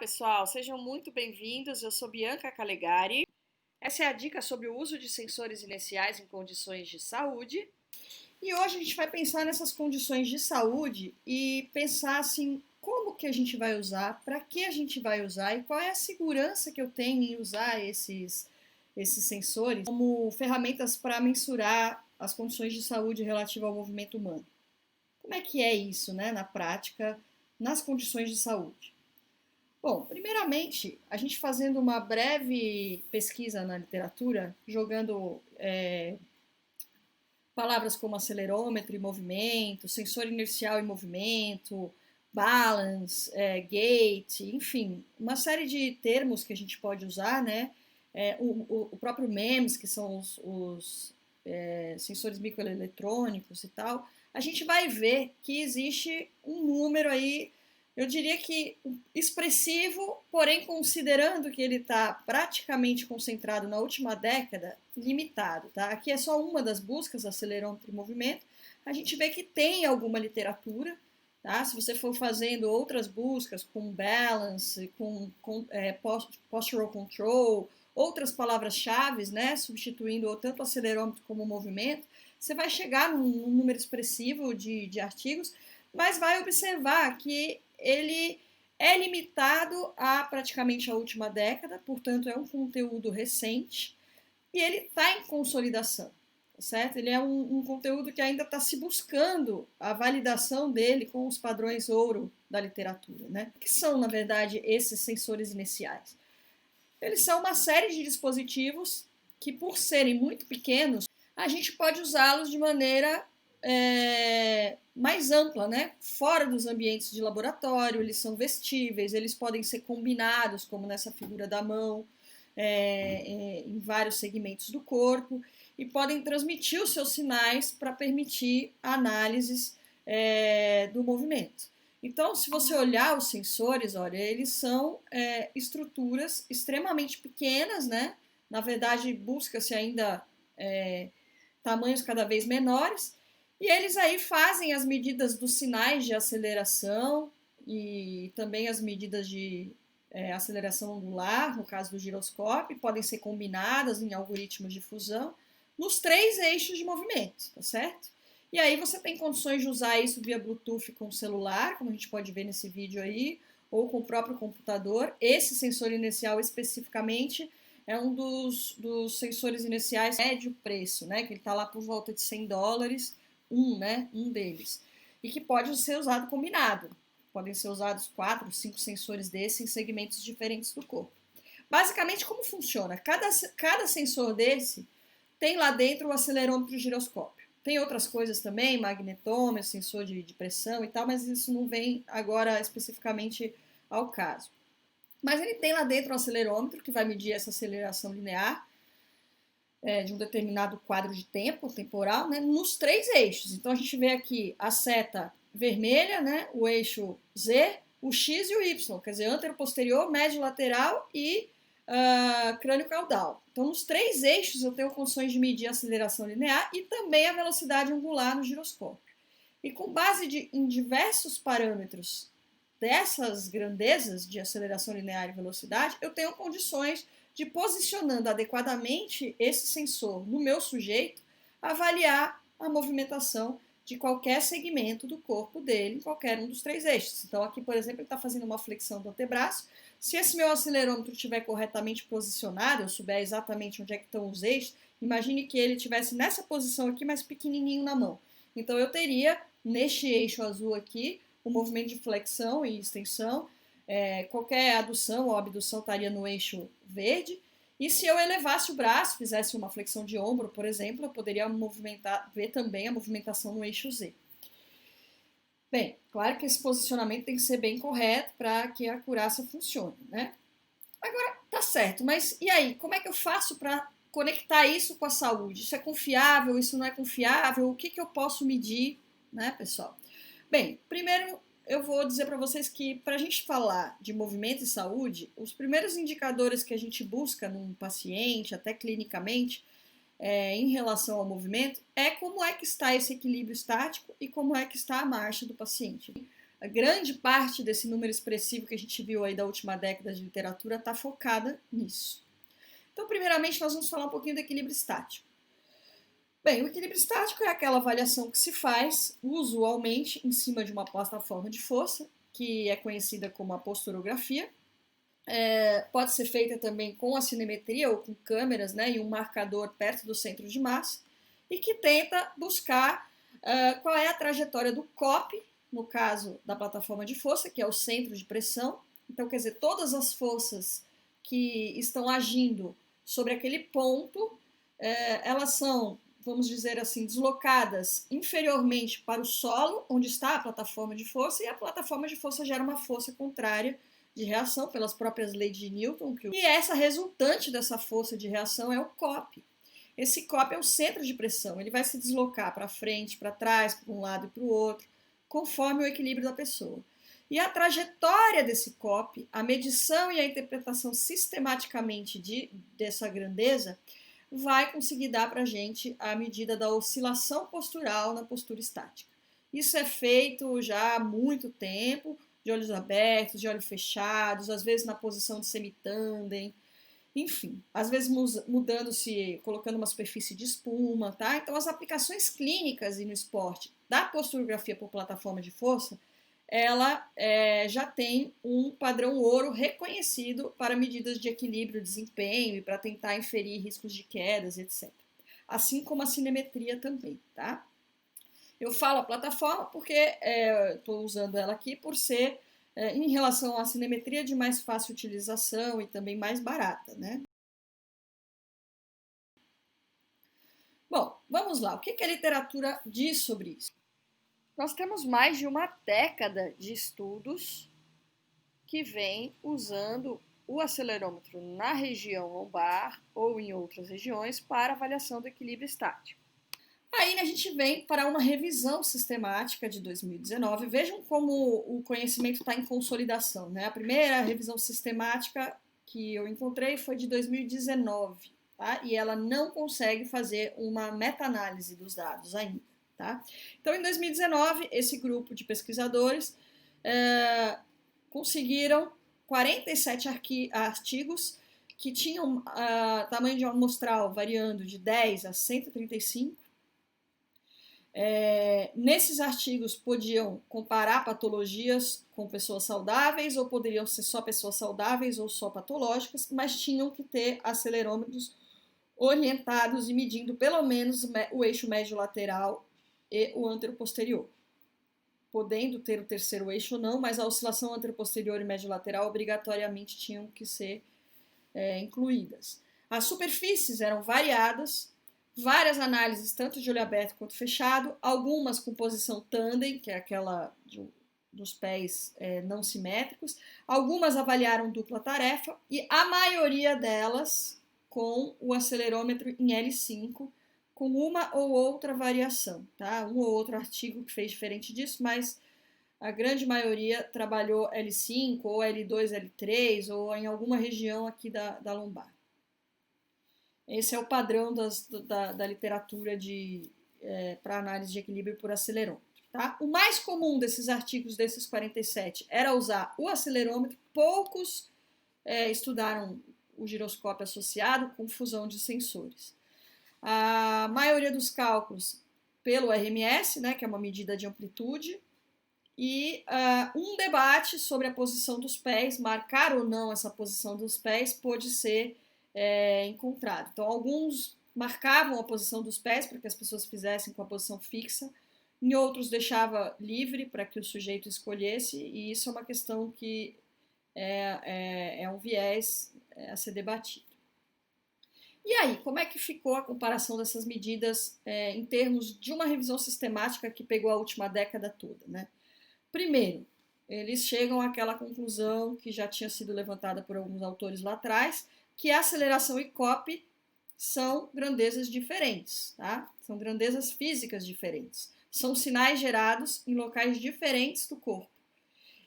pessoal, sejam muito bem-vindos. Eu sou Bianca Calegari. Essa é a dica sobre o uso de sensores inerciais em condições de saúde. E hoje a gente vai pensar nessas condições de saúde e pensar assim, como que a gente vai usar, para que a gente vai usar e qual é a segurança que eu tenho em usar esses sensores como ferramentas para mensurar as condições de saúde relativas ao movimento humano. Como é que é isso, né, na prática, nas condições de saúde? Bom, primeiramente, a gente fazendo uma breve pesquisa na literatura, jogando palavras como acelerômetro e movimento, sensor inercial e movimento, balance, gate, enfim, uma série de termos que a gente pode usar, né? O próprio MEMS, que são os sensores microeletrônicos e tal, a gente vai ver que existe um número aí, eu diria que expressivo, porém considerando que ele está praticamente concentrado na última década, limitado, tá? Aqui é só uma das buscas, acelerômetro e movimento. A gente vê que tem alguma literatura, tá? Se você for fazendo outras buscas com balance, com postural control, outras palavras-chave, né? Substituindo tanto acelerômetro como movimento, você vai chegar num número expressivo de artigos, mas vai observar que ele é limitado a praticamente a última década, portanto é um conteúdo recente e ele está em consolidação, certo? Ele é um conteúdo que ainda está se buscando a validação dele com os padrões ouro da literatura, né? O que são, na verdade, esses sensores iniciais? Eles são uma série de dispositivos que, por serem muito pequenos, a gente pode usá-los de maneira mais ampla, né? Fora dos ambientes de laboratório, eles são vestíveis, eles podem ser combinados, como nessa figura da mão, em vários segmentos do corpo, e podem transmitir os seus sinais para permitir análises do movimento. Então, se você olhar os sensores, olha, eles são estruturas extremamente pequenas, né? Na verdade, busca-se ainda tamanhos cada vez menores, e eles aí fazem as medidas dos sinais de aceleração e também as medidas de aceleração angular, no caso do giroscópio, podem ser combinadas em algoritmos de fusão, nos 3 eixos de movimento, tá certo? E aí você tem condições de usar isso via Bluetooth com o celular, como a gente pode ver nesse vídeo aí, ou com o próprio computador. Esse sensor inicial especificamente é um dos sensores iniciais médio preço, né? Que ele está lá por volta de $100, um deles. E que pode ser usado combinado. Podem ser usados 4, 5 sensores desses em segmentos diferentes do corpo. Basicamente, como funciona? Cada sensor desse tem lá dentro o acelerômetro e o giroscópio. Tem outras coisas também, magnetômetro, sensor de pressão e tal, mas isso não vem agora especificamente ao caso. Mas ele tem lá dentro um acelerômetro que vai medir essa aceleração linear de um determinado quadro de tempo, temporal, né, nos 3 eixos. Então a gente vê aqui a seta vermelha, né, o eixo Z, o X e o Y, quer dizer, antero-posterior, médio-lateral e crânio-caudal. Então, nos 3 eixos eu tenho condições de medir a aceleração linear e também a velocidade angular no giroscópio. E com base em diversos parâmetros dessas grandezas de aceleração linear e velocidade, eu tenho condições de, posicionando adequadamente esse sensor no meu sujeito, avaliar a movimentação de qualquer segmento do corpo dele, em qualquer um dos 3 eixos. Então, aqui, por exemplo, ele está fazendo uma flexão do antebraço. Se esse meu acelerômetro estiver corretamente posicionado, eu souber exatamente onde é que estão os eixos, imagine que ele estivesse nessa posição aqui, mas pequenininho na mão. Então, eu teria, neste eixo azul aqui, o movimento de flexão e extensão, qualquer adução ou abdução estaria no eixo verde, e se eu elevasse o braço, fizesse uma flexão de ombro, por exemplo, eu poderia ver também a movimentação no eixo Z. Bem, claro que esse posicionamento tem que ser bem correto para que a acurácia funcione, né? Agora, tá certo, mas e aí? Como é que eu faço para conectar isso com a saúde? Isso é confiável? Isso não é confiável? O que eu posso medir, né, pessoal? Bem, primeiro eu vou dizer para vocês que para a gente falar de movimento e saúde, os primeiros indicadores que a gente busca num paciente, até clinicamente, em relação ao movimento, é como é que está esse equilíbrio estático e como é que está a marcha do paciente. A grande parte desse número expressivo que a gente viu aí da última década de literatura está focada nisso. Então, primeiramente, nós vamos falar um pouquinho do equilíbrio estático. Bem, o equilíbrio estático é aquela avaliação que se faz usualmente em cima de uma plataforma de força, que é conhecida como a posturografia. Pode ser feita também com a cinemetria ou com câmeras, né, e um marcador perto do centro de massa, e que tenta buscar qual é a trajetória do COP, no caso da plataforma de força, que é o centro de pressão. Então, quer dizer, todas as forças que estão agindo sobre aquele ponto, elas são, vamos dizer assim, deslocadas inferiormente para o solo, onde está a plataforma de força, e a plataforma de força gera uma força contrária de reação pelas próprias leis de Newton. E essa resultante dessa força de reação é o COP. Esse COP é o centro de pressão, ele vai se deslocar para frente, para trás, para um lado e para o outro, conforme o equilíbrio da pessoa. E a trajetória desse COP, a medição e a interpretação sistematicamente dessa grandeza, vai conseguir dar para a gente a medida da oscilação postural na postura estática. Isso é feito já há muito tempo, de olhos abertos, de olhos fechados, às vezes na posição de semitandem, enfim, às vezes mudando-se, colocando uma superfície de espuma, tá? Então, as aplicações clínicas e no esporte da posturografia por plataforma de força, ela já tem um padrão ouro reconhecido para medidas de equilíbrio, desempenho e para tentar inferir riscos de quedas, etc. Assim como a cinemetria também, tá? Eu falo a plataforma porque estou usando ela aqui por ser, em relação à cinemetria, de mais fácil utilização e também mais barata, né? Bom, vamos lá. O que a literatura diz sobre isso? Nós temos mais de uma década de estudos que vem usando o acelerômetro na região lombar ou em outras regiões para avaliação do equilíbrio estático. Aí a gente vem para uma revisão sistemática de 2019. Vejam como o conhecimento está em consolidação, né? A primeira revisão sistemática que eu encontrei foi de 2019, tá? E ela não consegue fazer uma meta-análise dos dados ainda, tá? Então, em 2019, esse grupo de pesquisadores conseguiram 47 artigos que tinham tamanho de amostral variando de 10 a 135. Nesses artigos podiam comparar patologias com pessoas saudáveis, ou poderiam ser só pessoas saudáveis ou só patológicas, mas tinham que ter acelerômetros orientados e medindo pelo menos o eixo médio lateral e o anteroposterior. Podendo ter o terceiro eixo ou não, mas a oscilação anteroposterior e médio lateral obrigatoriamente tinham que ser incluídas. As superfícies eram variadas, várias análises, tanto de olho aberto quanto fechado, algumas com posição tandem, que é aquela dos pés não simétricos, algumas avaliaram dupla tarefa, e a maioria delas com o acelerômetro em L5, com uma ou outra variação, tá? Um ou outro artigo que fez diferente disso, mas a grande maioria trabalhou L5 ou L2, L3, ou em alguma região aqui da lombar. Esse é o padrão da literatura para análise de equilíbrio por acelerômetro. Tá? O mais comum desses artigos, desses 47, era usar o acelerômetro. Poucos estudaram o giroscópio associado com fusão de sensores. A maioria dos cálculos pelo RMS, né, que é uma medida de amplitude, e um debate sobre a posição dos pés, marcar ou não essa posição dos pés, pode ser encontrado. Então, alguns marcavam a posição dos pés para que as pessoas fizessem com a posição fixa, em outros deixava livre para que o sujeito escolhesse, e isso é uma questão que é um viés a ser debatido. E aí, como é que ficou a comparação dessas medidas em termos de uma revisão sistemática que pegou a última década toda, né? Primeiro, eles chegam àquela conclusão que já tinha sido levantada por alguns autores lá atrás, que a aceleração e COP são grandezas diferentes, tá? São grandezas físicas diferentes. São sinais gerados em locais diferentes do corpo.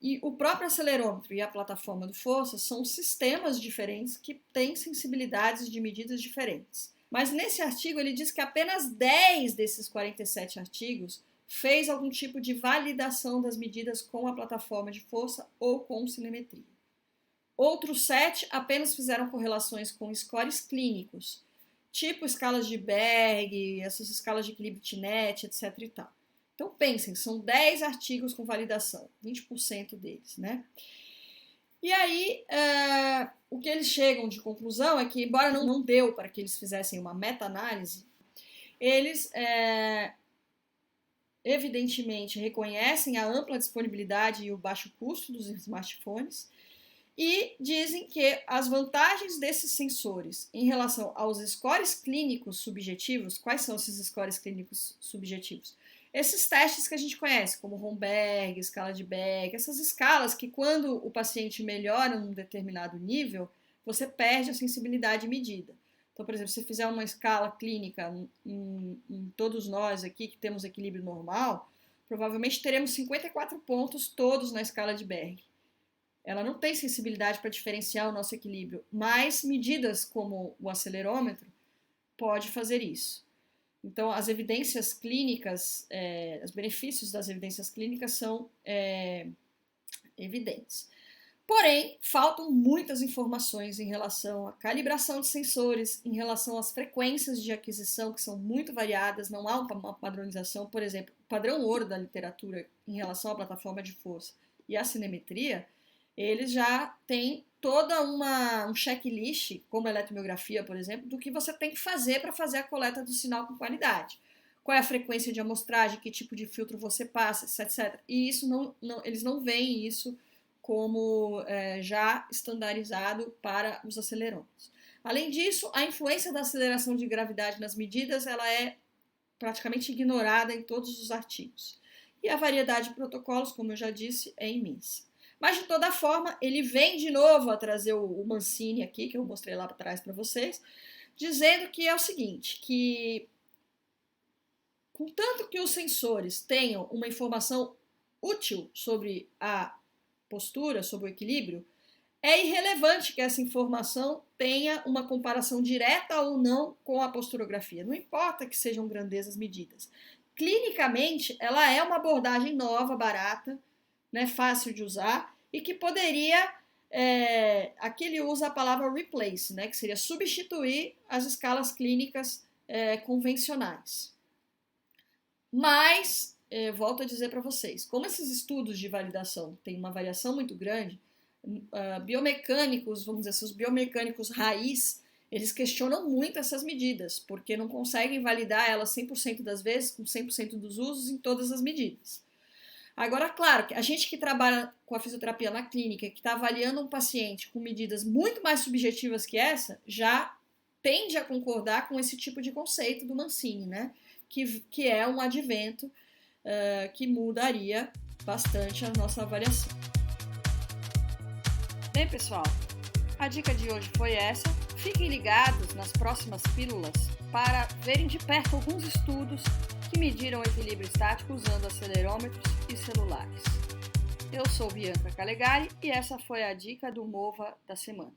E o próprio acelerômetro e a plataforma de força são sistemas diferentes que têm sensibilidades de medidas diferentes. Mas nesse artigo ele diz que apenas 10 desses 47 artigos fez algum tipo de validação das medidas com a plataforma de força ou com cinemetria. Outros 7 apenas fizeram correlações com scores clínicos, tipo escalas de Berg, essas escalas de equilíbrio TINET, etc. e tal. Então pensem, são 10 artigos com validação, 20% deles, né? E aí, o que eles chegam de conclusão é que, embora não deu para que eles fizessem uma meta-análise, eles evidentemente reconhecem a ampla disponibilidade e o baixo custo dos smartphones e dizem que as vantagens desses sensores em relação aos scores clínicos subjetivos, quais são esses scores clínicos subjetivos? Esses testes que a gente conhece, como Romberg, escala de Beck, essas escalas que quando o paciente melhora num determinado nível, você perde a sensibilidade medida. Então, por exemplo, se você fizer uma escala clínica em todos nós aqui que temos equilíbrio normal, provavelmente teremos 54 pontos todos na escala de Berg. Ela não tem sensibilidade para diferenciar o nosso equilíbrio, mas medidas como o acelerômetro pode fazer isso. Então, as evidências clínicas, os benefícios das evidências clínicas são evidentes. Porém, faltam muitas informações em relação à calibração de sensores, em relação às frequências de aquisição, que são muito variadas, não há uma padronização. Por exemplo, o padrão ouro da literatura em relação à plataforma de força e à cinemetria, eles já têm toda um checklist, como a eletromiografia, por exemplo, do que você tem que fazer para fazer a coleta do sinal com qualidade. Qual é a frequência de amostragem, que tipo de filtro você passa, etc. E isso eles não veem isso como já estandarizado para os acelerômetros. Além disso, a influência da aceleração de gravidade nas medidas ela é praticamente ignorada em todos os artigos. E a variedade de protocolos, como eu já disse, é imensa. Mas, de toda forma, ele vem de novo a trazer o Mancini aqui, que eu mostrei lá atrás para vocês, dizendo que é o seguinte, que contanto que os sensores tenham uma informação útil sobre a postura, sobre o equilíbrio, é irrelevante que essa informação tenha uma comparação direta ou não com a posturografia. Não importa que sejam grandezas medidas. Clinicamente, ela é uma abordagem nova, barata, né, fácil de usar e que poderia, aqui ele usa a palavra replace, né, que seria substituir as escalas clínicas convencionais. Mas, volto a dizer para vocês, como esses estudos de validação têm uma variação muito grande, biomecânicos, vamos dizer assim, os biomecânicos raiz, eles questionam muito essas medidas, porque não conseguem validar elas 100% das vezes, com 100% dos usos em todas as medidas. Agora, claro, a gente que trabalha com a fisioterapia na clínica, que está avaliando um paciente com medidas muito mais subjetivas que essa, já tende a concordar com esse tipo de conceito do Mancini, né? Que é um advento que mudaria bastante a nossa avaliação. Bem, pessoal, a dica de hoje foi essa. Fiquem ligados nas próximas pílulas para verem de perto alguns estudos que mediram o equilíbrio estático usando acelerômetros e celulares. Eu sou Bianca Calegari e essa foi a dica do MOVA da semana.